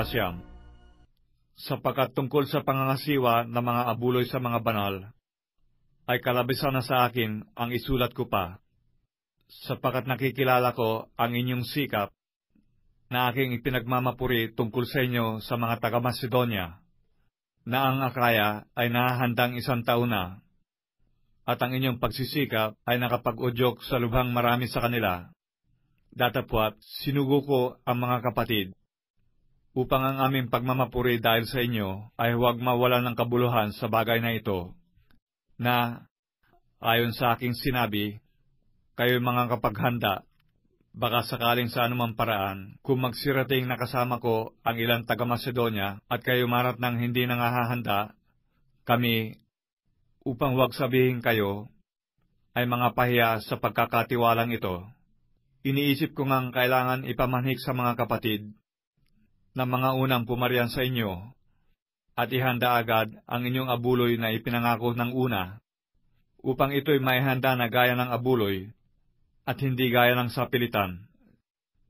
ika-9, sapagkat tungkol sa pangangasiwa ng mga abuloy sa mga banal, ay kalabisan na sa akin ang isulat ko pa, sapagkat nakikilala ko ang inyong sikap na aking ipinagmamapuri tungkol sa inyo sa mga taga-Macedonia, na ang Akaya ay nahahandang 1 taon na, at ang inyong pagsisikap ay nakapag-udyok sa lubhang marami sa kanila. Datapwat, sinugo ko ang mga kapatid, upang ang aming pagmamapuri dahil sa inyo ay huwag mawalan ng kabuluhan sa bagay na ito, na, ayon sa aking sinabi, kayo'y mga kapaghanda, baka sakaling sa anumang paraan, kung magsirating nakasama ko ang ilang taga-Macedonia at kayo marat ng hindi nangahahanda, kami, upang huwag sabihin kayo, ay mga pahiya sa pagkakatiwalang ito. Iniisip ko ngang kailangan ipamanhik sa mga kapatid na mga unang pumarian sa inyo at ihanda agad ang inyong abuloy na ipinangako ng una, upang ito'y maihanda na gaya ng abuloy at hindi gaya ng sapilitan.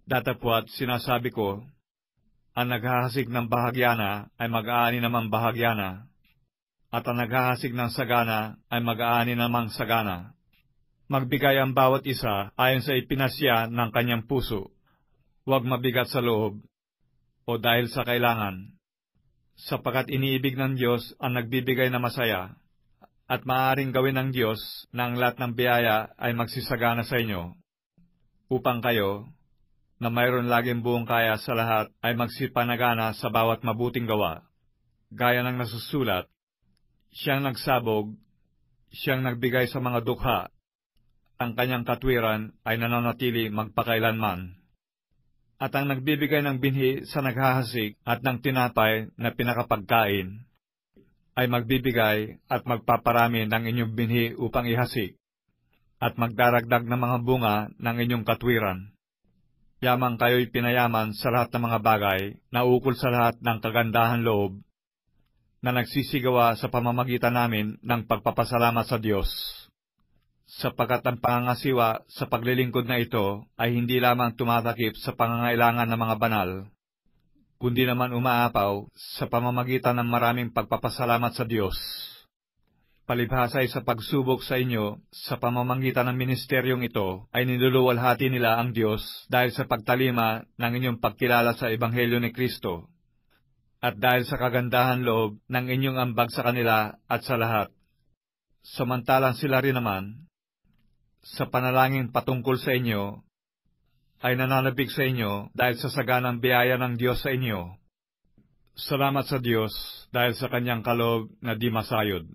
Datapwat sinasabi ko, ang naghahasik ng bahagyana ay mag-aani namang bahagyana, at ang naghahasik ng sagana ay mag-aani namang sagana. Magbigay ang bawat isa ayon sa ipinasya ng kanyang puso, huwag mabigat sa loob, o dahil sa kailangan, sapagkat iniibig ng Diyos ang nagbibigay na masaya, at maaaring gawin ng Diyos na ang lahat ng biyaya ay magsisagana sa inyo, upang kayo, na mayroon laging buong kaya sa lahat, ay magsipanagana sa bawat mabuting gawa. Gaya ng nasusulat, siyang nagsabog, siyang nagbigay sa mga dukha, ang kanyang katwiran ay nananatili magpakailanman. At ang nagbibigay ng binhi sa naghahasik at ng tinapay na pinakapagkain, ay magbibigay at magpaparami ng inyong binhi upang ihasik, at magdaragdag ng mga bunga ng inyong katwiran. Yamang kayo'y pinayaman sa lahat ng mga bagay na ukol sa lahat ng kagandahan loob, na nagsisigawa sa pamamagitan namin ng pagpapasalamat sa Diyos. Sapagkat ang pangangasiwa sa paglilingkod na ito ay hindi lamang tumatakip sa pangangailangan ng mga banal, kundi naman umaapaw sa pamamagitan ng maraming pagpapasalamat sa Diyos. Palibhasay sa pagsubok sa inyo sa pamamagitan ng ministeryong ito ay niluluwalhati nila ang Diyos dahil sa pagtalima ng inyong pagkilala sa Ebanghelyo ni Kristo, at dahil sa kagandahan loob ng inyong ambag sa kanila at sa lahat. Samantalang sila rin naman, sa panalangin patungkol sa inyo, ay nananabik sa inyo dahil sa saganang biyaya ng Diyos sa inyo. Salamat sa Diyos dahil sa kanyang kaloob na di masayod.